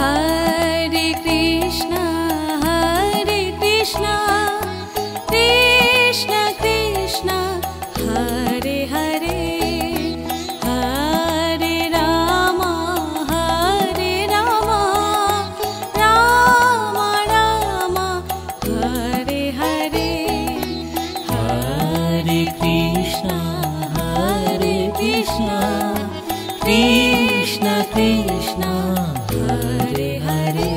Hare Krishna, Krishna Krishna, Hare Hare, Hare Rama, Rama Rama, Hare Hare. Hare Krishna, Krishna Krishna, Hare Hare,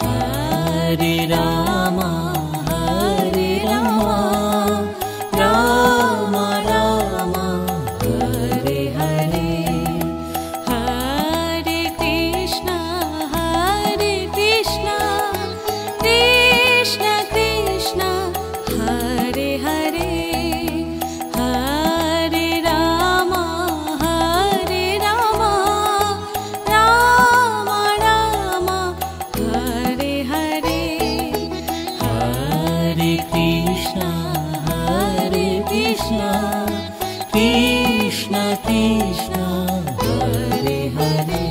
Hare Rama, Rama Rama, Hare Hare. Hare Krishna, Krishna Krishna, Hare Hare, Hare Rama, Rama Rama, Hare Hare. Hare Krishna, Krishna Krishna, Hare Hare,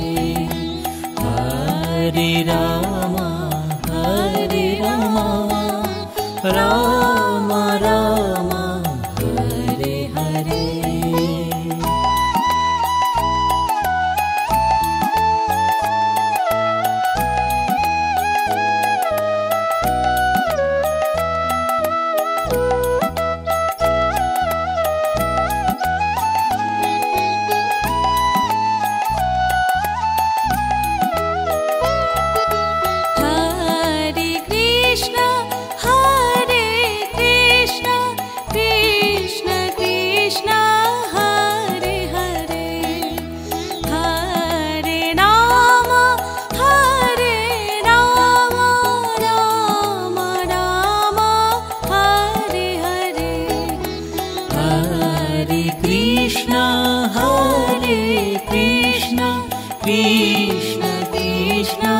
Hare Rama, Rama Rama, Hare Hare. Hare Krishna, Krishna Krishna, Hare Hare, Hare Rama, Rama Rama, Hare Hare. Hare Krishna, Krishna Krishna,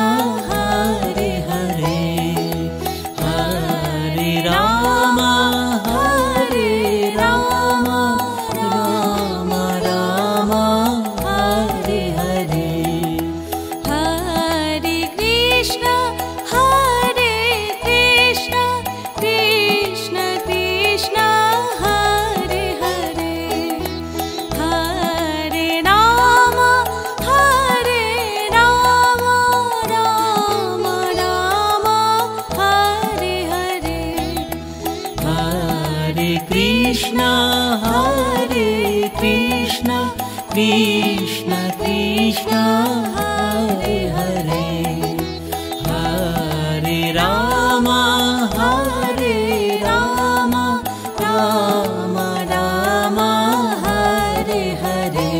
Hare Hare, Hare Rama, Rama Rama, Hare Hare. Hare Krishna, Krishna Krishna, Hare Hare, Hare Rama, Rama Rama, Hare Hare. Hare Krishna, Krishna Krishna, Hare Hare, Hare Rama, Rama Rama, Hare Hare.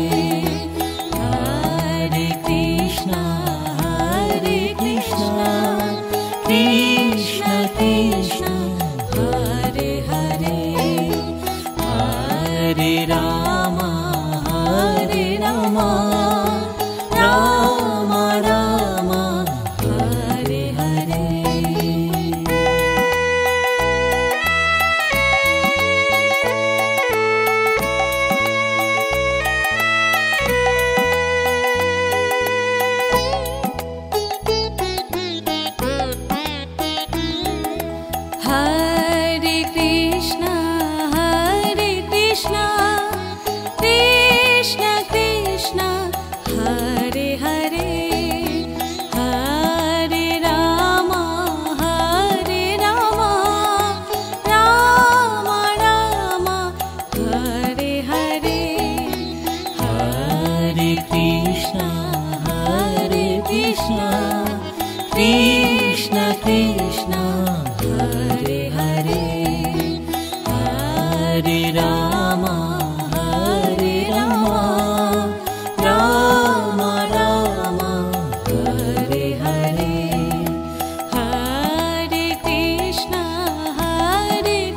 Hare Krishna, Krishna Krishna, Hare Hare, Hare Rama, Rama Rama, Hare Hare. Hare Krishna, Krishna Krishna, Hare Hare, Hare Rama, Rama Rama, Hare Hare. Hare Krishna, Krishna Krishna, Hare Hare, Hare Rama, Rama Rama, Hare Hare. Hare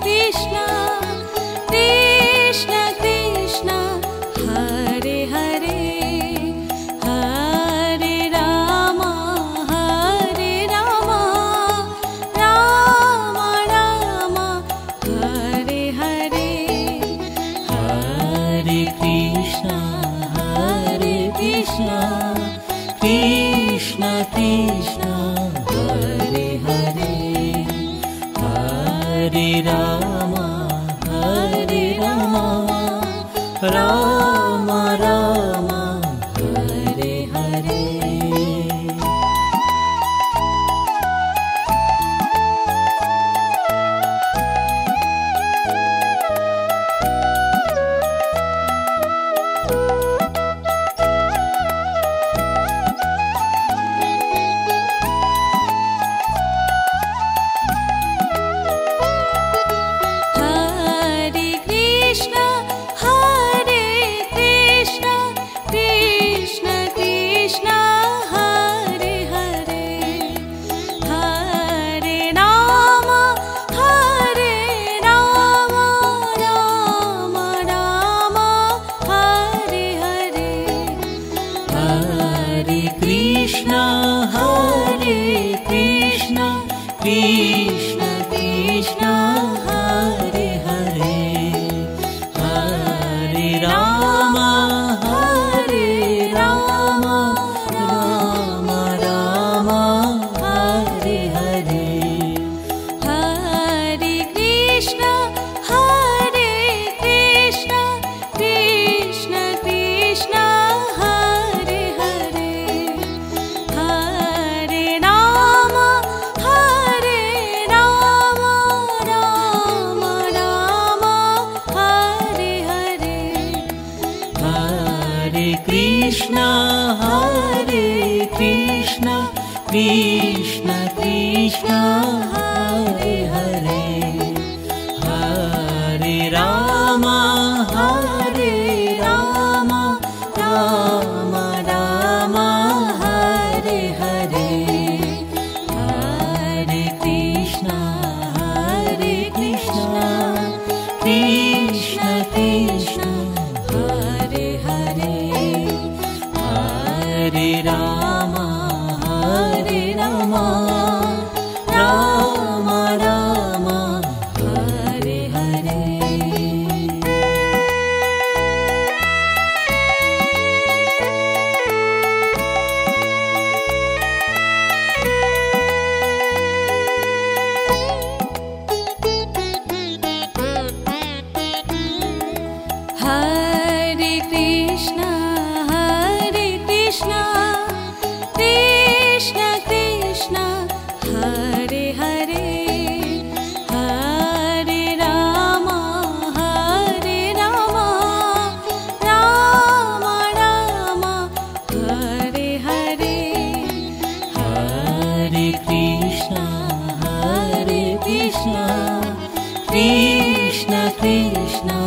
Krishna, Krishna Krishna, Hare Hare, Hare Rama, Rama Rama, Hare Hare. Hare Krishna, Krishna Krishna Krishna Hare Hare Hare Rama Hare Rama Rama Rama Hare Hare Krishna Hare Krishna Krishna Krishna Hare Hare Hare Rama Hare Rama Rama Rama Hare Hare Hare Krishna Hare Krishna Krishna Krishna Hare Hare Hare Rama Hare Rama Rama Rama Hare Hare Hare Krishna Hare Krishna Krishna Krishna Hare Hare Hare Rama Hare Rama Rama Rama Hare Hare Hare Krishna Krishna Krishna Hare Hare Hare Rama Hare Rama Rama Rama Hare Hare Hare Krishna Krishna Krishna Hare Hare Hare Rama Hare Rama Rama Rama Hare Hare Hare Krishna Krishna Krishna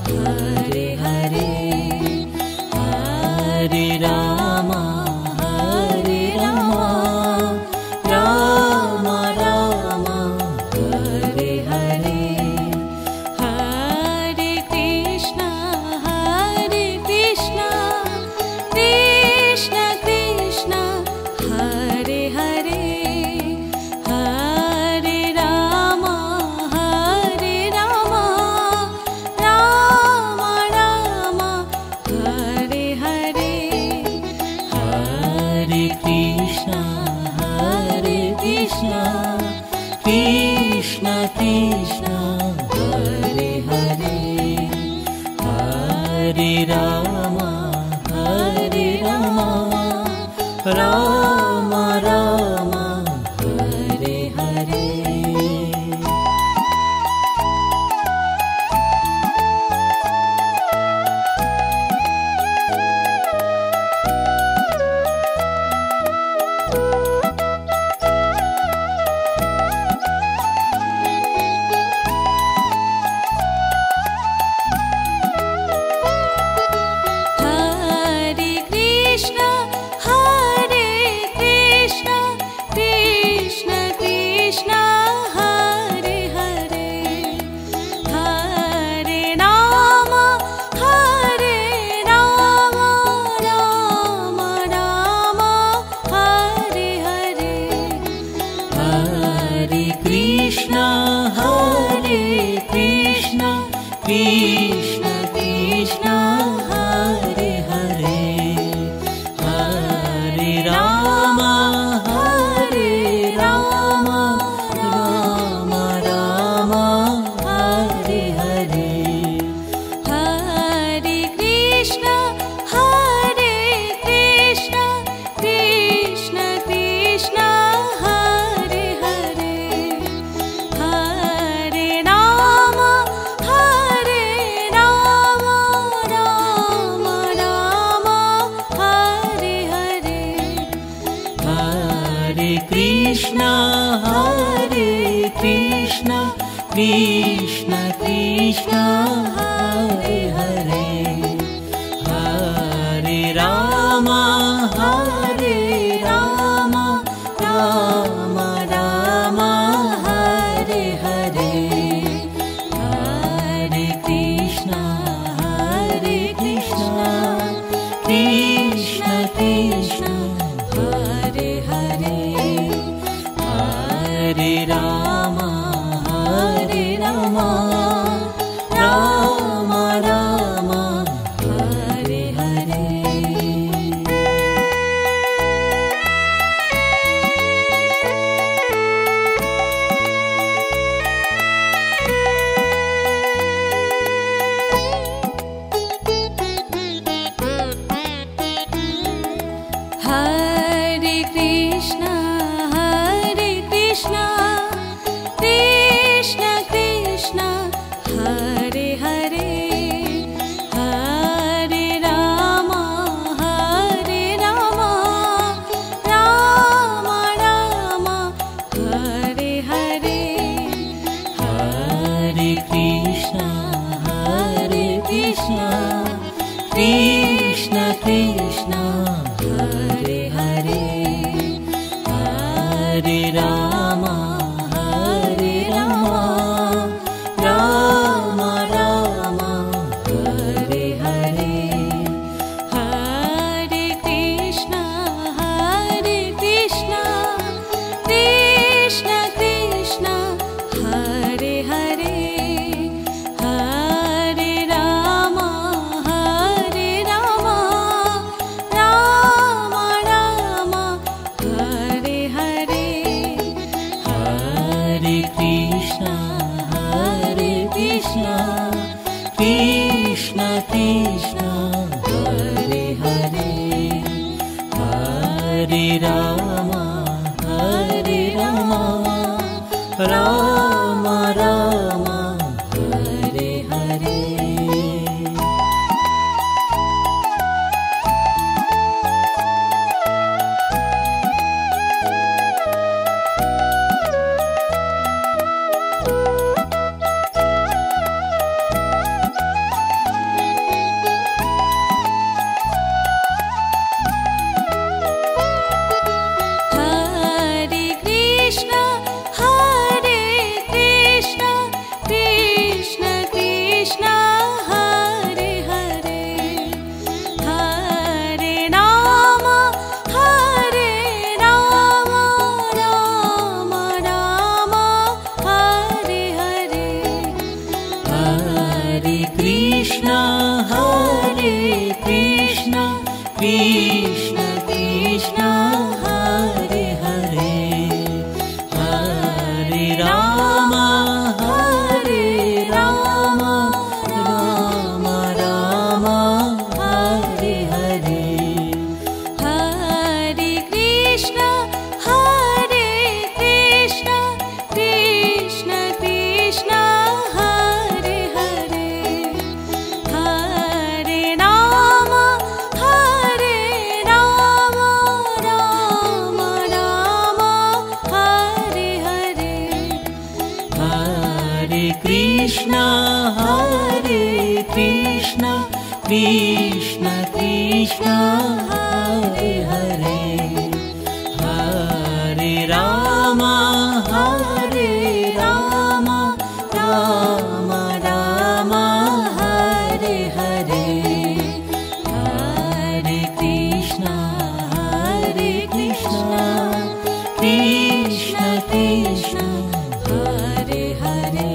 Hare Hare Hare Rama Hare Rama Rama Rama Hare Hare Hare Krishna Krishna Krishna Hare Hare Hare Rama Hare Rama Rama Rama Hare Hare Hare Krishna Krishna Krishna Hare Hare Hare Rama Hare Rama Rama Rama Hare Hare Hare Krishna Krishna Hare Hare Hare Rama Hare Rama Rama Rama Hare Hare Hare Krishna Krishna Krishna Hare Hare Hare Rama Hare Krishna, Krishna Krishna, Hare Hare, Hare Rama, Rama Rama, Hare Hare, Hare Krishna, Krishna Krishna, Hare Hare, Hare Rama, Rama Rama, Hare Hare. Hare Krishna, Krishna Krishna, Hare Hare, Hare Rama, Rama Rama, Hare Hare, Hare Krishna, Krishna Krishna, Hare Hare, Hare Rama, Rama Rama, Hare Hare, Hare Krishna, Krishna Krishna, Hare Hare, Hare Rama, Rama Rama, Hare Hare, Hare Krishna, Krishna Krishna, Hare Hare, Hare Rama, Rama Rama, Hare Hare. Hare Krishna, Krishna Krishna, Hare Hare, Hare Rama, Rama Rama, Hare Hare, Hare Krishna, Krishna Krishna, Hare Hare, Hare Rama, Rama Rama, Hare Hare, Hare Krishna, Krishna Krishna, Hare Hare, Hare Rama, Rama Rama, Hare Hare, Hare Krishna, Krishna Krishna, Hare Hare, Hare Rama, Rama Rama, Hare Hare, Hare Krishna, Krishna Krishna, Hare Hare,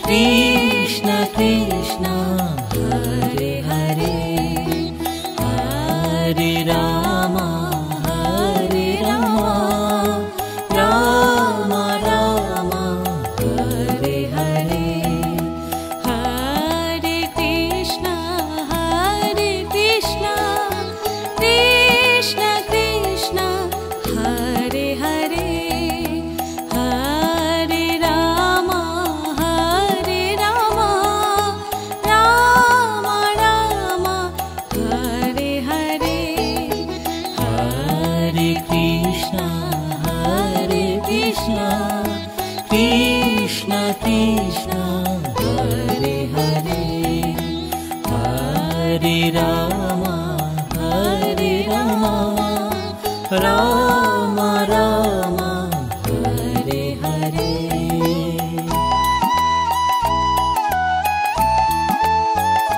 Krishna Krishna Hare Hare Hare Rama Hare Rama Rama Rama Hare Hare Hare Krishna Krishna Krishna Hare Hare Hare Rama Rama Rama Hare Hare Hare Krishna Krishna Krishna Hare Hare Hare Rama Rama Rama Hare Hare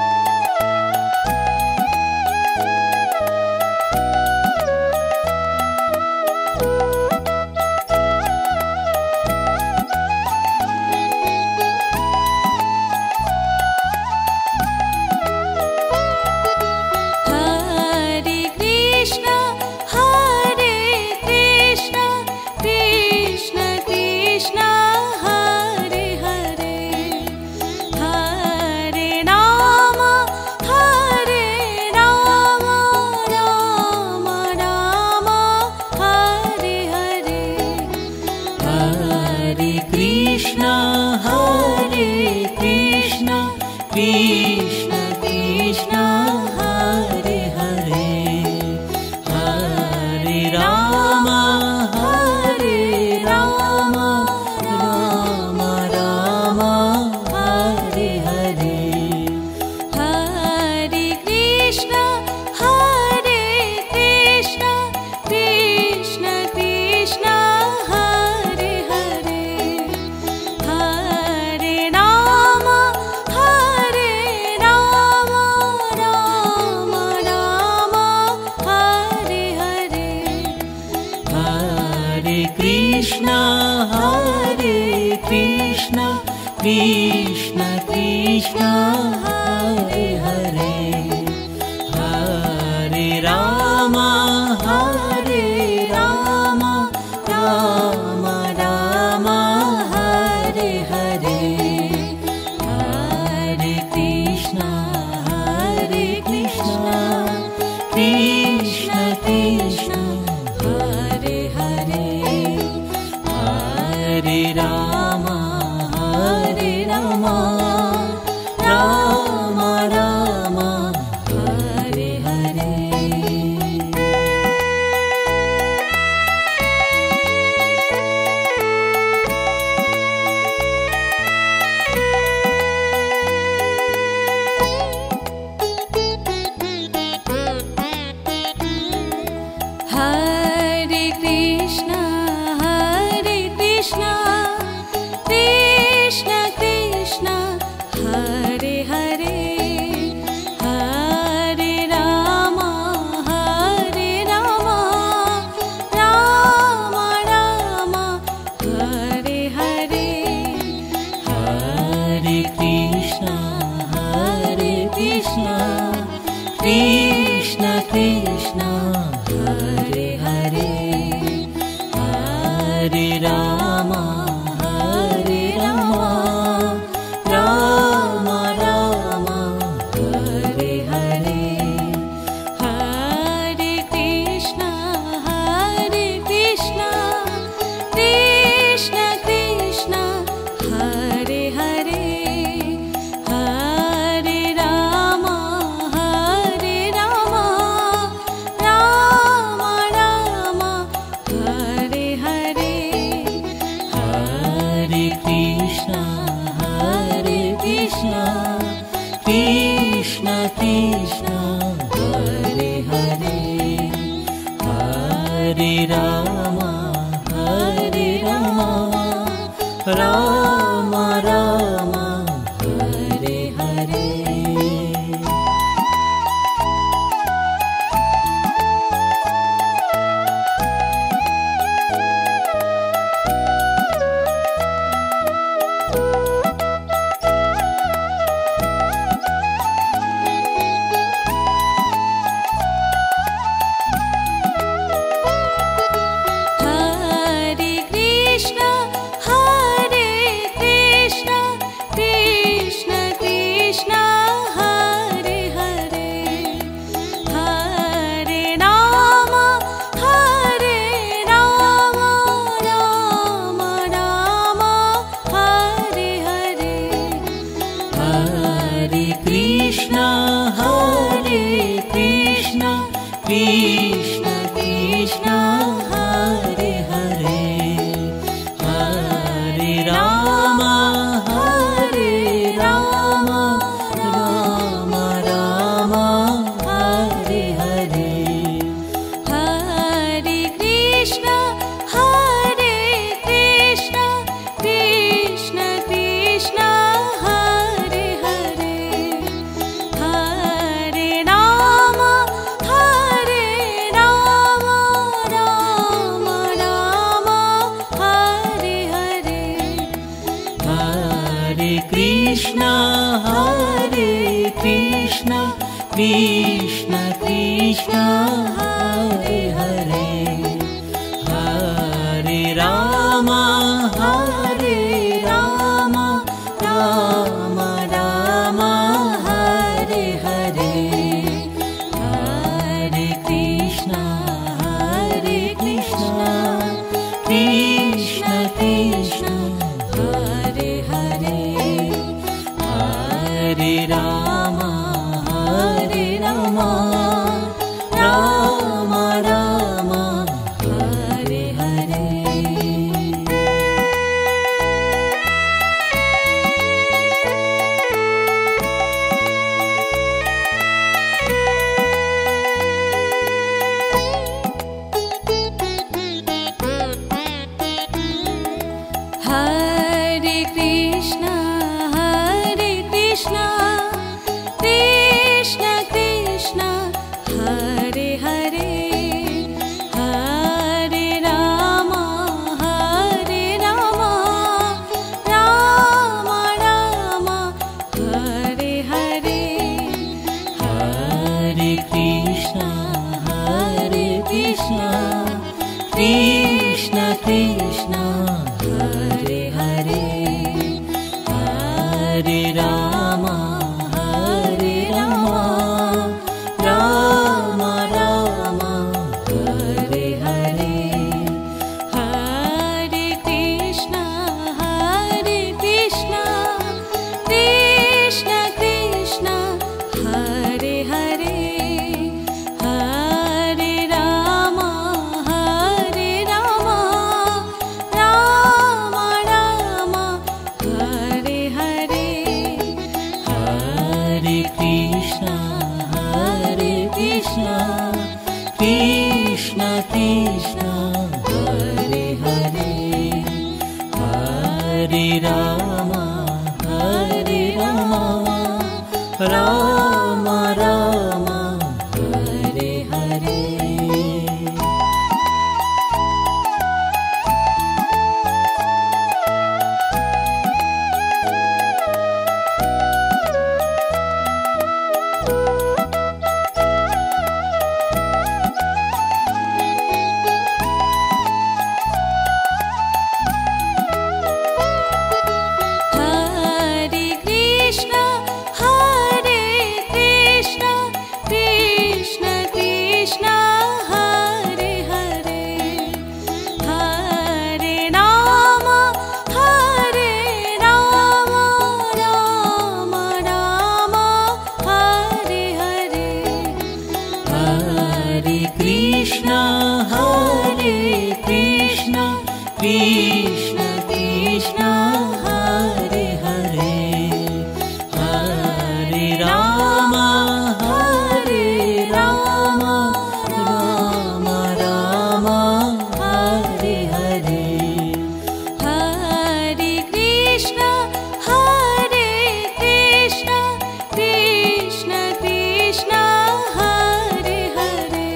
Hare Krishna Krishna Krishna Hare Hare Hare Rama Rama Rama Hare Hare Hare Krishna Krishna Krishna Hare Hare Hare Rama Rama Rama Hare Hare Hare Krishna Krishna Krishna Hare Hare Hare Rama Rama Rama Hare Hare Hare Krishna Krishna Krishna Hare Hare Hare Rama Rama Rama Hare Hare Hare Krishna Krishna Krishna Hare Hare Hare Rama Rama Rama Hare Hare Hare Krishna Krishna Krishna Hare Hare Hare Rama Rama Rama Hare Hare Hare Krishna Krishna Krishna Hare Hare Hare Rama Rama Rama Hare Hare Hare Krishna Krishna Krishna Hare Hare Hare Rama Rama Rama Hare Hare Hare Krishna Krishna Hare Hare Hare Rama Rama Hare Hare Krishna Hare Krishna Krishna Krishna Hare Hare Hare Rama Hare Rama Rama Rama Hare Hare Hare Krishna Hare Krishna Krishna Krishna Hare Hare Hare Rama Hare Rama Rama Rama Hare Hare Hare Krishna Hare Krishna Krishna Krishna Hare Hare Hare Rama Hare Rama Rama Rama Hare Hare Hare Krishna Krishna Krishna Hare Hare Hare Rama Hare Rama Rama Rama Hare Hare Hare Krishna Krishna Krishna Hare Hare Hare Rama Hare Rama Rama Rama Hare Hare Hare Krishna Krishna Krishna Hare Hare Hare Rama Hare Rama Rama Rama Hare Hare Hare Krishna Krishna Krishna Hare Hare Hare Rama Hare Rama Rama Rama Hare Hare Hare Krishna Krishna Krishna Hare Hare Hare Rama Hare Rama Rama Rama Hare Hare Hare Krishna Krishna Krishna Hare Hare Hare Rama Hare Rama Rama Rama Hare Hare Hare Krishna Krishna Krishna Hare Hare Hare Rama Hare Rama Rama Rama Hare Hare Hare Krishna Krishna Krishna Hare Hare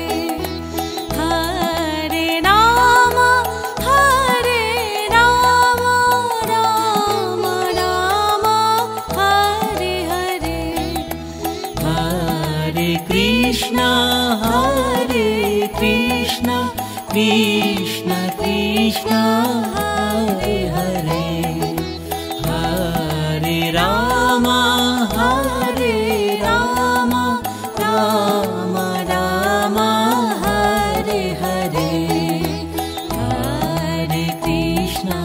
Hare Rama Hare Rama Rama Rama Hare Hare Hare Krishna Krishna Krishna Hare Hare Hare Rama Hare Rama Rama Rama Hare Hare Hare Krishna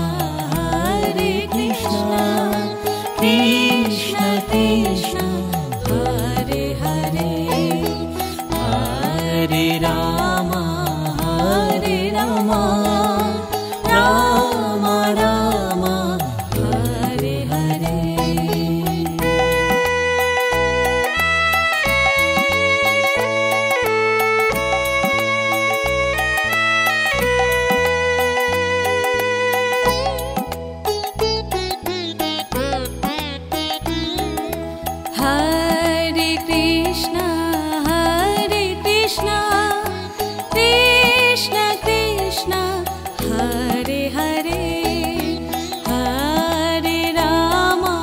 Krishna Krishna Hare Hare Krishna, Krishna Krishna, Hare Hare, Hare Rama,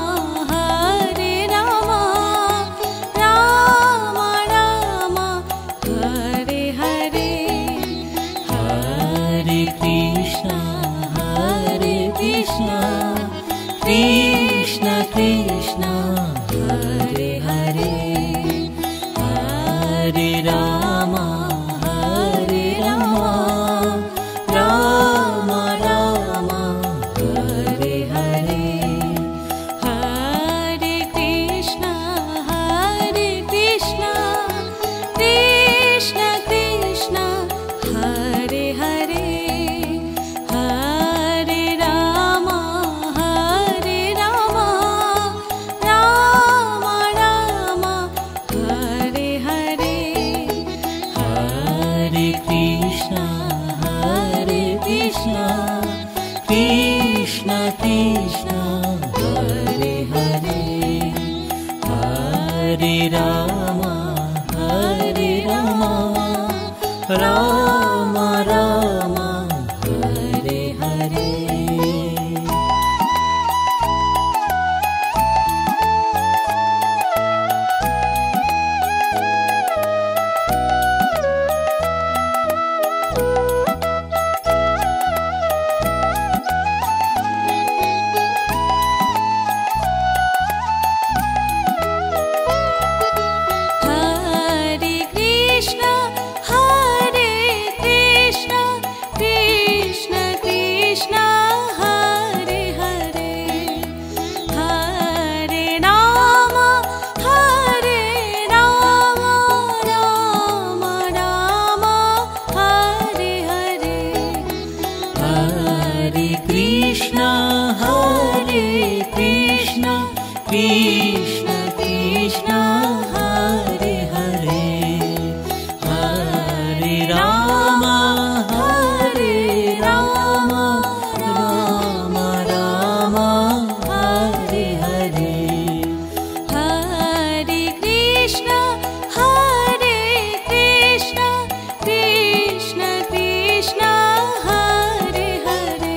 Rama Rama, Hare Hare. Hare Krishna, Krishna Krishna, Hare Hare, Hare Rama, Rama Rama, Hare Hare. Hare Krishna, Krishna Krishna, Hare Hare, Hare Rama, Rama Rama, Hare Hare. Hare Krishna, Krishna Krishna, Hare Hare, Hare Rama, Rama Rama, Hare Hare. Hare Krishna, Krishna Krishna, Hare Hare, Hare Rama, Rama Rama, Hare Hare. Hare Krishna, Krishna Krishna, Hare Hare, Hare Rama, Rama Rama, Hare Hare. Hare Krishna, Krishna Krishna, Hare Hare,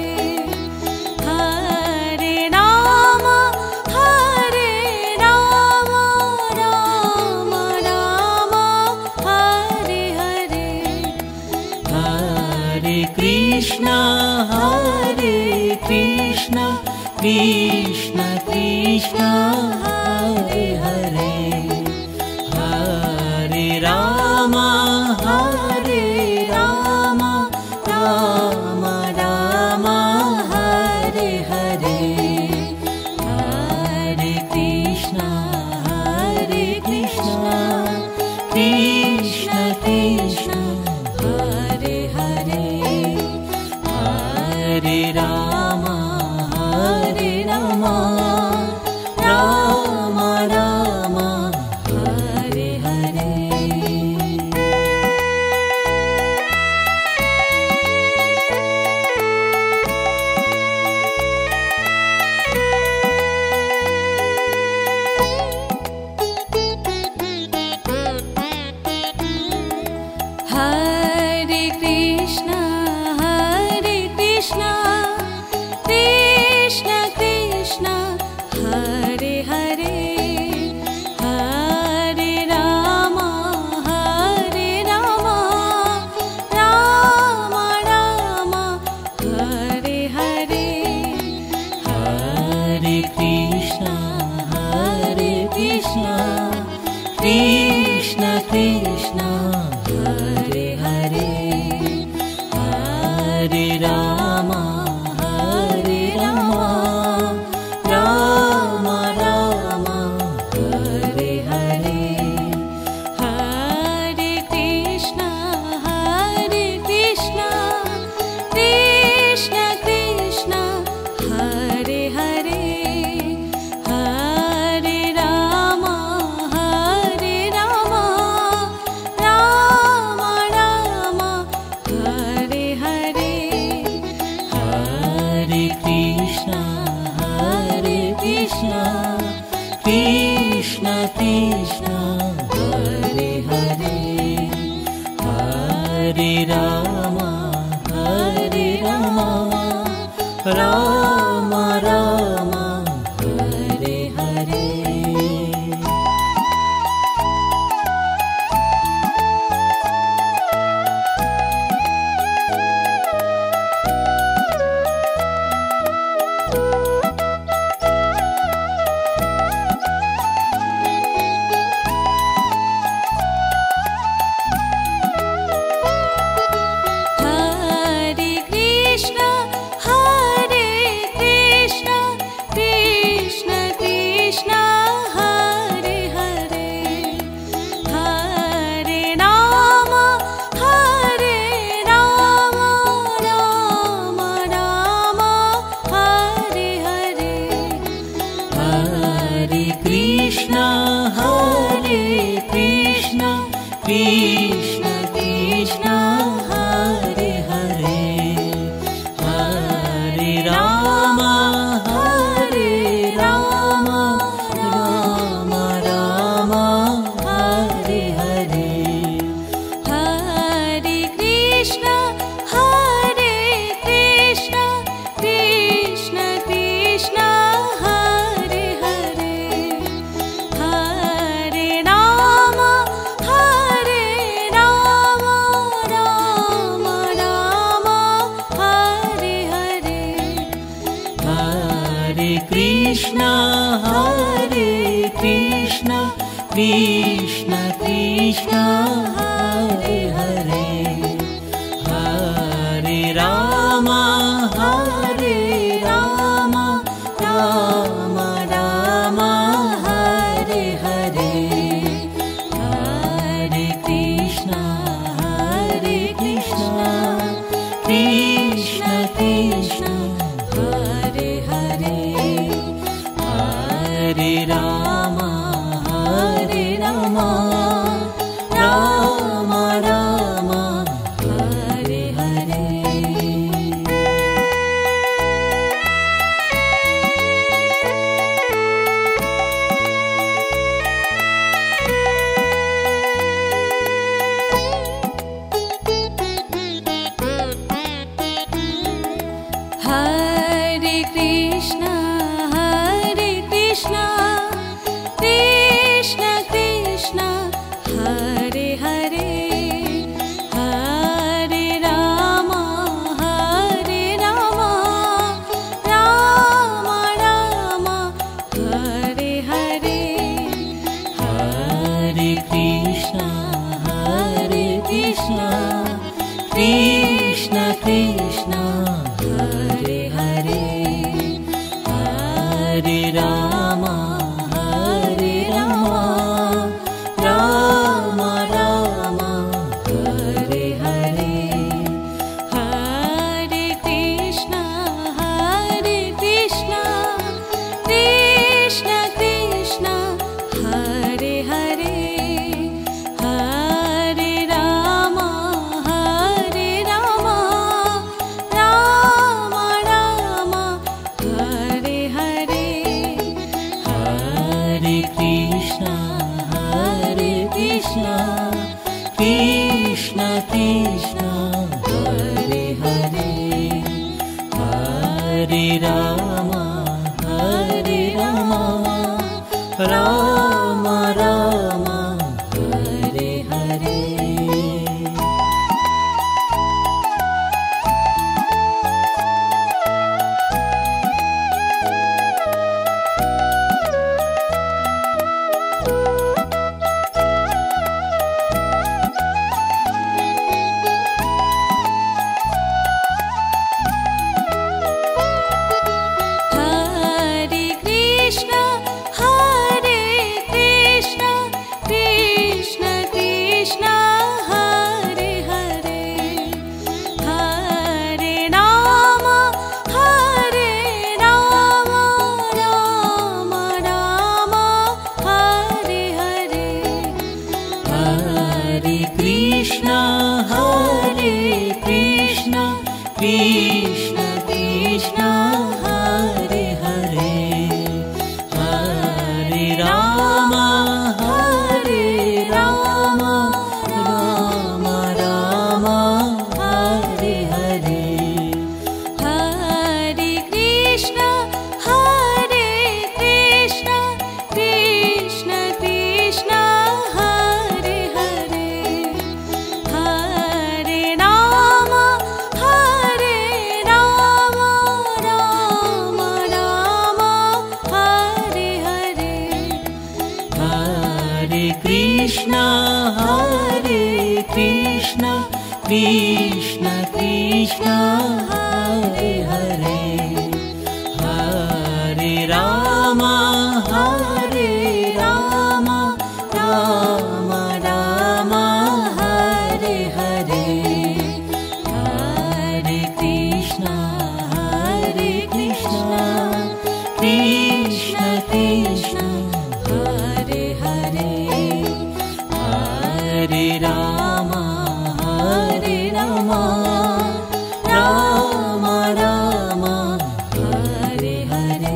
Hare Rama, Rama Rama, Hare Hare. Hare Krishna, Krishna Krishna, Hare Hare, Hare Rama, Rama Rama, Hare Hare. Hare Krishna, Krishna Krishna, Hare Hare, Hare Rama, Rama Rama, Hare Hare. Hare Krishna, Krishna Krishna, Hare Hare, Hare Rama, Rama Rama, Hare Hare. Hare Krishna, Krishna Hare Hare, Hare Rama, Rama Rama, Hare Hare. Hare Krishna, Krishna Krishna, Hare Hare, Hare Rama, Rama Rama, Hare Hare. Hare Krishna, Krishna Krishna Hare Hare Hare Ram Ram Ram Hare Hare Krishna Krishna Hare Hare Hare Ram Ram Ram Hare Hare Hare Krishna Krishna Krishna Hare Hare Hare Ram Ram Ram Hare Hare Hare Krishna Krishna Krishna Hare Hare Hare Ram Ram Ram Hare Hare Hare Krishna Krishna Krishna Hare Hare Hare Ram Ram Ram Hare Hare Hare Krishna Krishna Krishna Hare Hare Hare Ram Ram Ram Hare Hare Hare Krishna Krishna Krishna Hare Hare Hare Ram Ram Ram Hare Hare Hare Krishna Krishna Hare Hare Hare Ram Ram Hare Hare Hare Krishna Krishna Hare Hare Hare Ram Krishna Krishna Krishna Hare Hare Hare Rama Rama Rama Hare Hare Hare Krishna Krishna Krishna Hare Hare Hare Rama Rama Rama Hare Hare Hare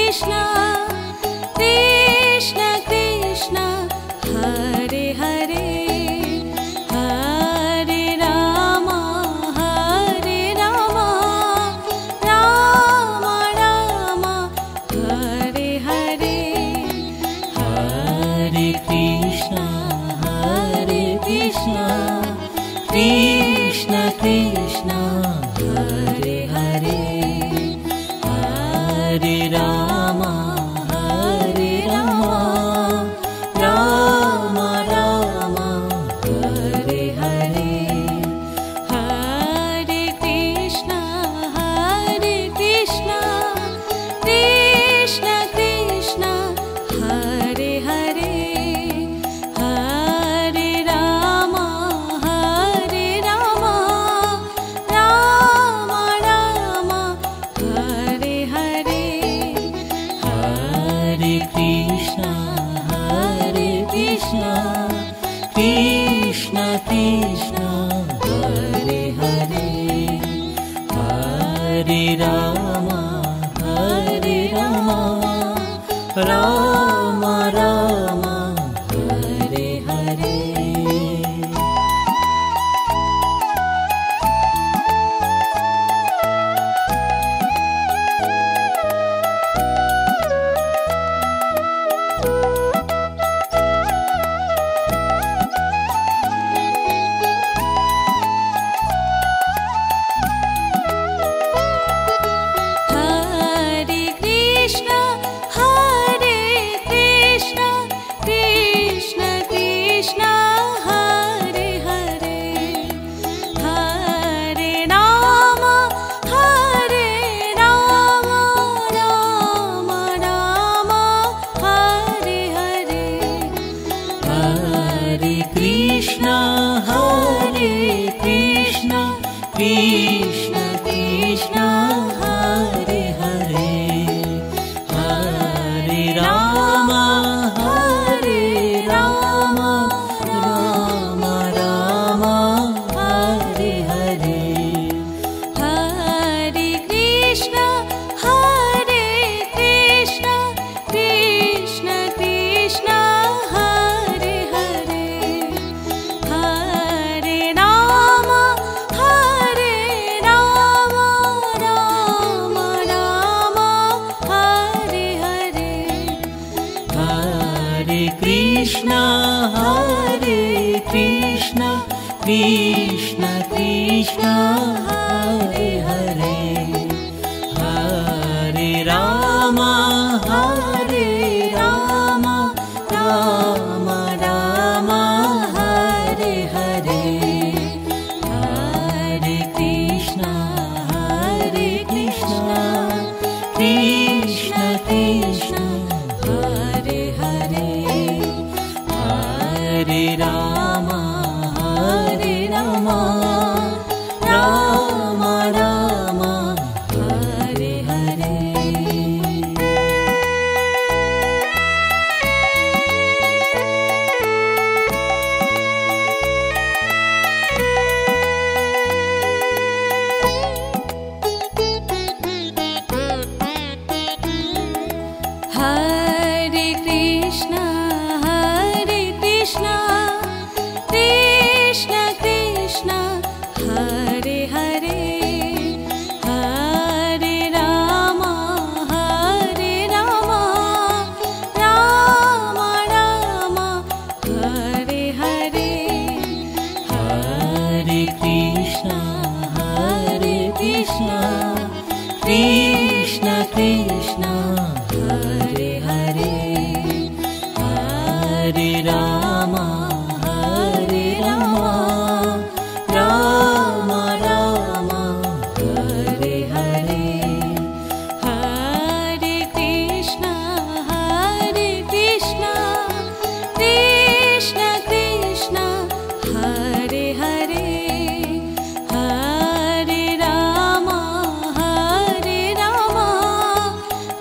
Krishna Krishna Krishna Hare Hare Hare Rama Rama Rama Hare Hare Hare Krishna Krishna Krishna Hare Hare Hare Rama Rama Rama Hare Hare Hare Krishna Krishna Krishna Hare Hare Hare Rama Rama Rama Hare Hare Hare Krishna Krishna Hare Hare Hare Rama Rama Hare Hare Hare Krishna Krishna Hare Hare Hare Rama Rama Hare Hare Hare Krishna Krishna Hare Hare Hare Rama Rama Hare Hare Hare Krishna Krishna Hare Hare Hare Rama Rama Hare Hare Hare Krishna Krishna Hare Hare Hare Rama Rama Hare Hare Hare Krishna Krishna Hare Hare Hare Rama Rama Hare Hare Krishna Krishna Hare Hare Hare Ram Ram Ram Hare Hare Hare Krishna, Krishna Krishna, Hare Hare, Hare Rama,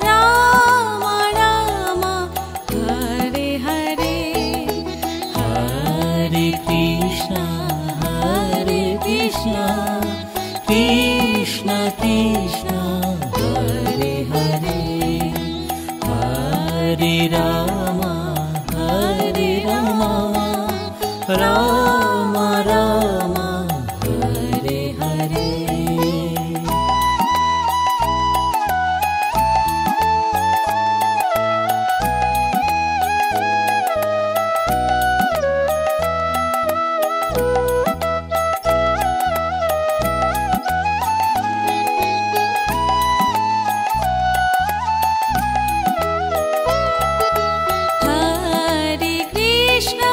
Rama Rama, Hare Hare. Hare Krishna Krishna Krishna Hare Hare Hare Ram Ram Ram Hare Hare Hare Krishna,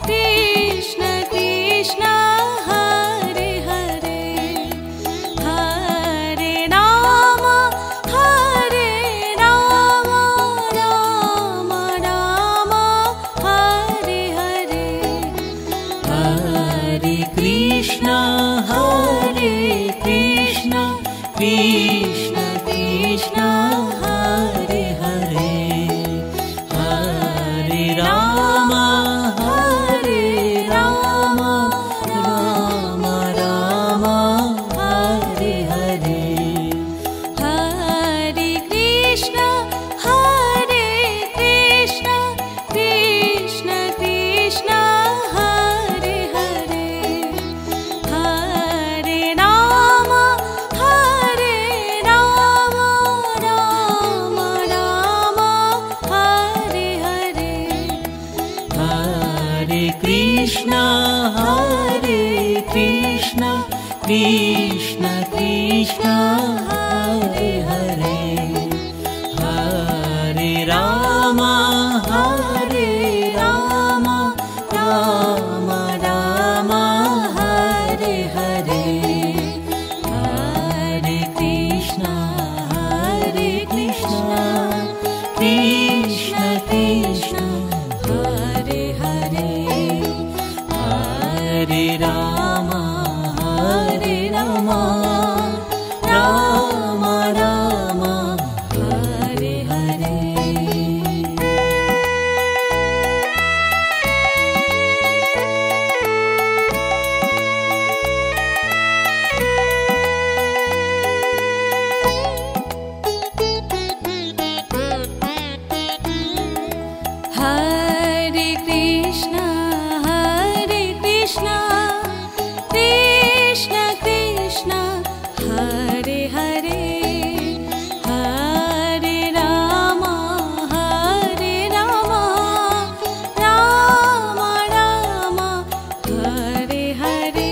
Krishna Krishna, Hare Hare, Hare Rama, Rama Rama, Hare Hare. Hare Krishna Krishna Krishna Hare Hare Hare Ram Ram Ram Hare Hare Hare Krishna, Krishna Krishna, Hare Hare, Hare Rama, Rama Hare Hare. Hare Krishna Krishna Krishna Hare Hare Hare Ram Ram Ram Hare Hare Hare Krishna Krishna Krishna Hare Hare Hare Ram Ram Ram Hare Hare Hare Krishna, Krishna Krishna, Hare Hare, Hare Rama, Rama Rama, Hare Hare.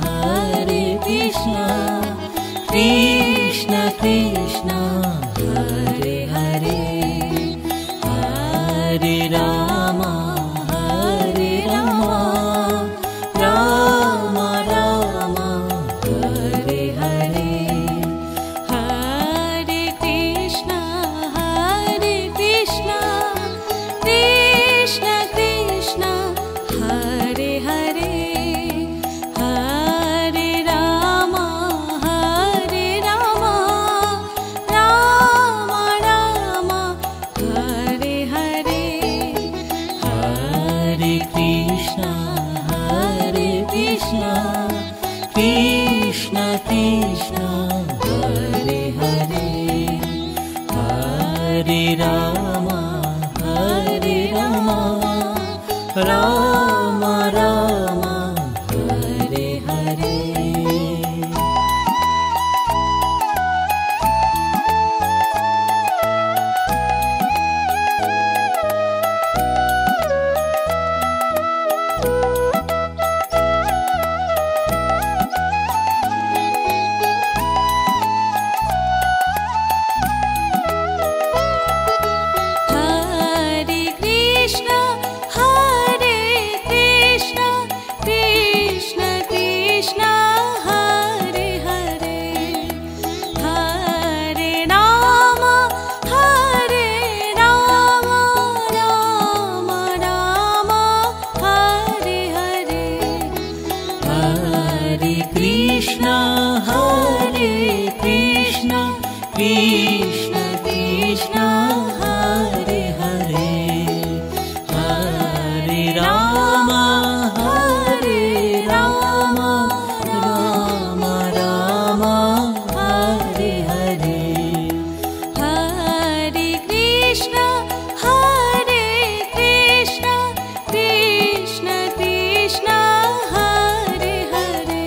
Hare Krishna Krishna Krishna Hare Hare Hare Ram Ram Ram Hare Hare Hare Krishna, Krishna Krishna, Hare Hare, Hare Rama, Rama Rama, Hare Hare. Hare Krishna Krishna Krishna Hare Hare Hare Ram Ram Ram Hare Hare Krishna Hare Krishna Krishna Krishna Hare Hare Hare Rama Hare Rama Rama Rama Hare Hare Hare Krishna Hare Krishna Krishna Krishna Hare Hare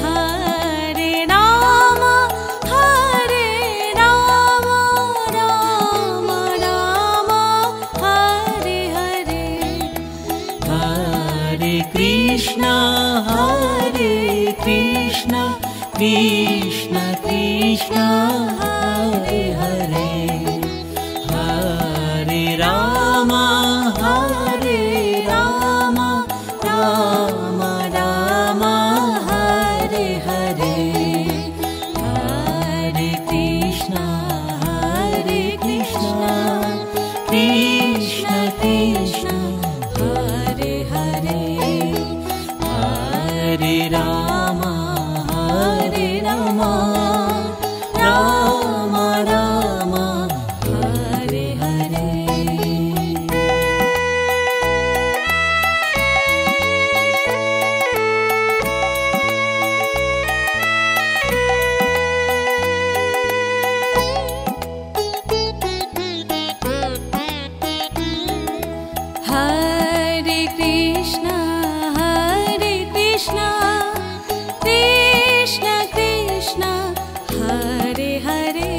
Hare Rama Hare Rama Rama Rama Hare Hare Hare Krishna Hare Krishna Krishna Krishna Hare Hare Hare Rama Hare Rama Rama Rama Hare Hare Hare Krishna Krishna Krishna Hare Hare Hare Rama Rama Rama Hare Hare Hare Krishna Krishna Krishna Hare Hare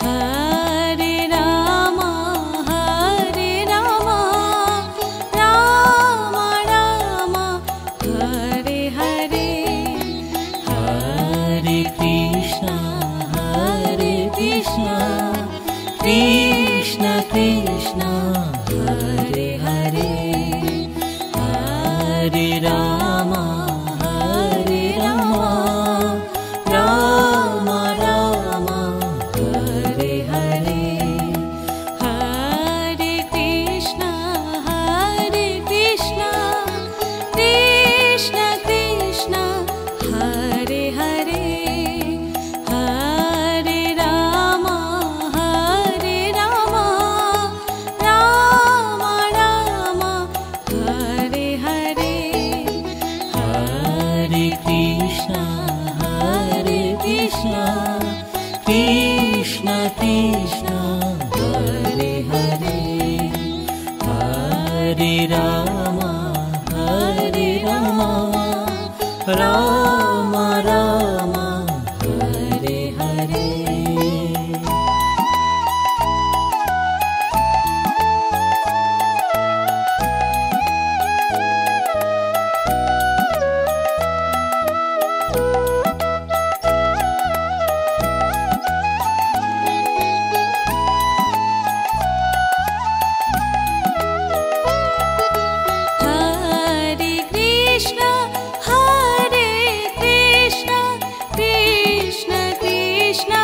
Hare Rama Rama Rama Hare Hare Hare Krishna Krishna Krishna Hare Hare Hare Rama Rama Rama Rama Hare Hare Hare Krishna Krishna Krishna Hare Hare Hare Rama Rama Rama Rama Hare Hare Hare Krishna Krishna Krishna Hare Hare Hare Rama Rama Rama Rama Hare Hare Hare Krishna Krishna Krishna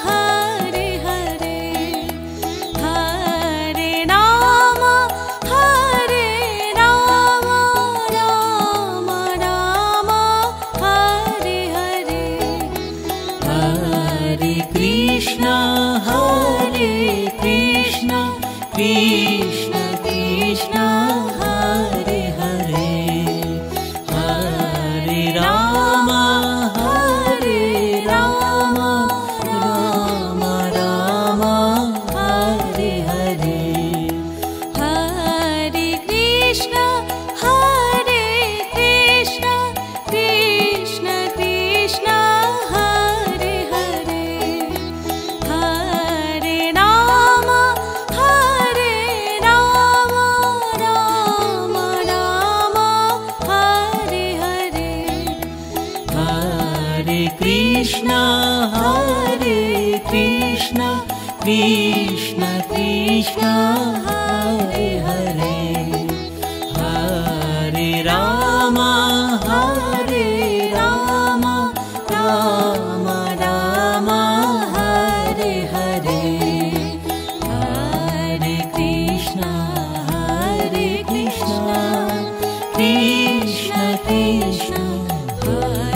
Hare Hare Hare Rama Rama Rama Hare Hare Hare Krishna Krishna Krishna Hare Hare Hare Rama Rama Rama Hare Hare Hare Krishna Krishna Krishna Hare Hare Hare Rama Rama Rama Hare Hare Hare Krishna Krishna Krishna Hare Hare Hare Rama Rama Rama Hare Hare Hare Krishna Krishna Krishna Hare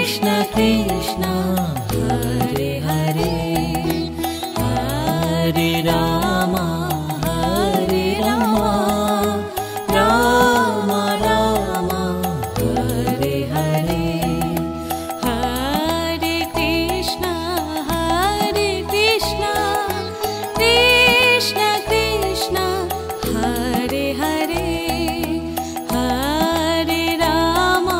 Krishna Krishna Hare Hare Hare Rama Hare Rama Rama Rama Hare Hare Hare Krishna Krishna Krishna Hare Hare Hare Rama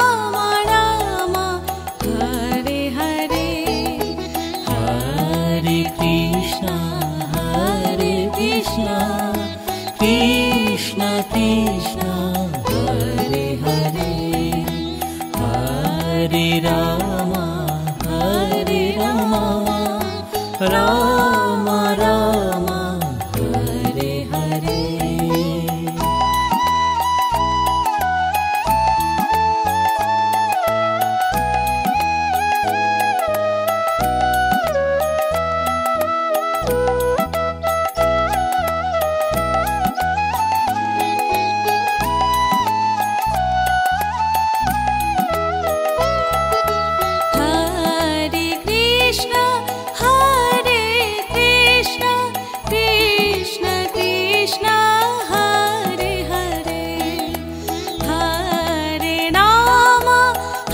Rama Rama Hare Hare Hare Krishna Krishna Krishna Hare Hare Hare Rama Rama Rama Hare Hare Hare Krishna Krishna Krishna Hare Hare Hare Rama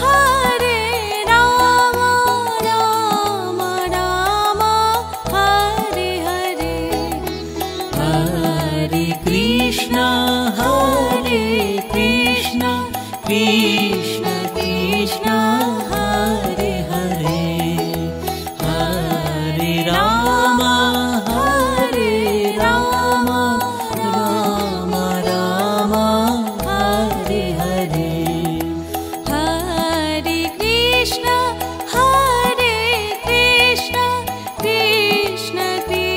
Rama Rama Hare Hare Hare Krishna Krishna Krishna Hare Hare Hare Rama Rama Rama Hare Hare Hare Krishna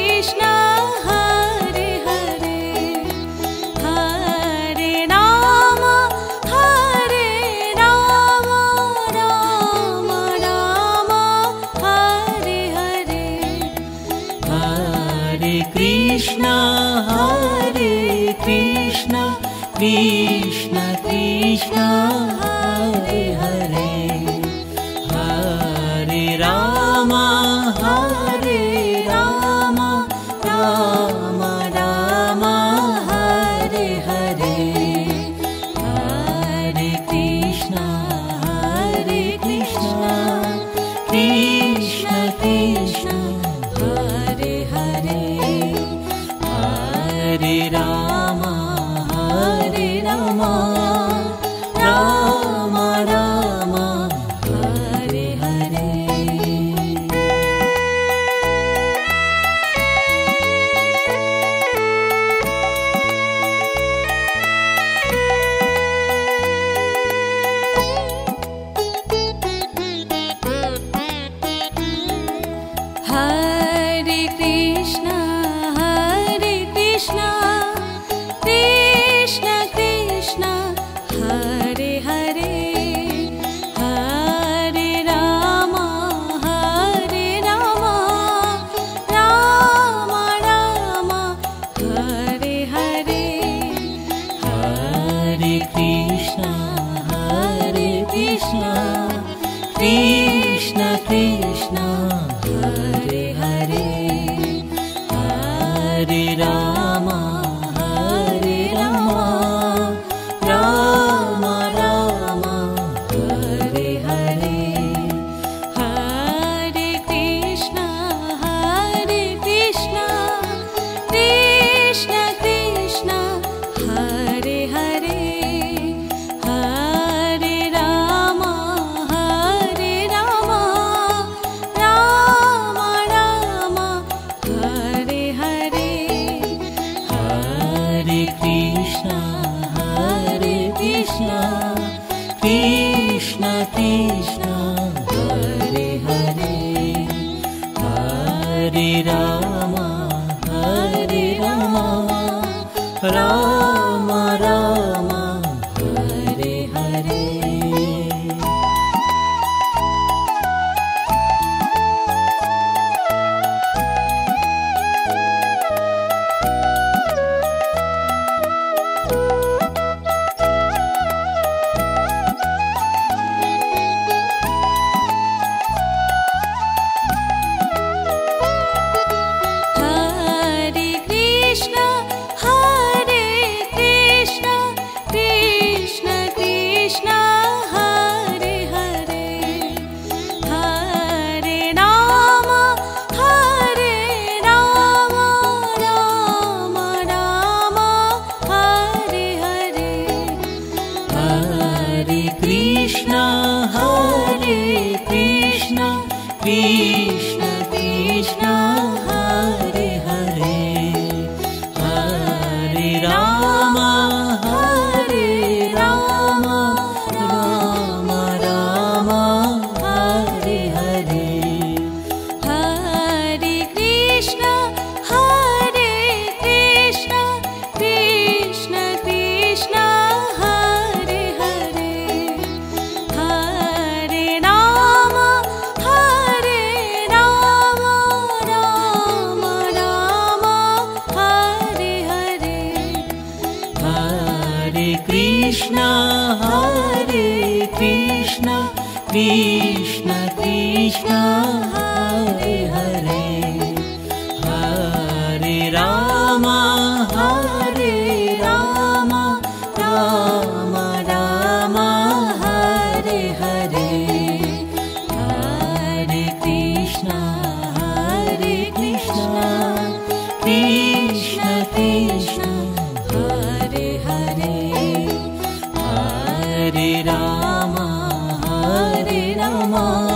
Krishna Krishna Hare Hare Hare Rama Rama Rama Hare Hare Hare Krishna Krishna Krishna Hare Hare Hare Rama Rama Rama Hare Hare Hare Krishna Krishna Krishna Hare Hare Hare Rama Rama Hare Hare Hare Krishna Krishna Krishna Hare Hare Hare Rama Rama Rama Hare Hare Hare Krishna Krishna Krishna Hare Hare Hare Rama Rama Rama Hare Hare Hare Krishna Krishna Krishna Hare Hare Hare Rama Rama Rama Hare Hare Hare Krishna Krishna Hare Hare Hare Rama Rama Hare Hare Hare Krishna, Krishna Krishna, Hare Hare, Hare Rama, Rama Rama, Hare Hare. Hare Krishna, Krishna Krishna, Hare Hare, Hare Rama, Rama Rama, Hare Hare. Hare Krishna, Krishna Krishna, Hare Hare, Hare Rama, Rama Rama, Hare Hare. Hare Krishna, Krishna Krishna, Hare Hare, Hare Rama, Rama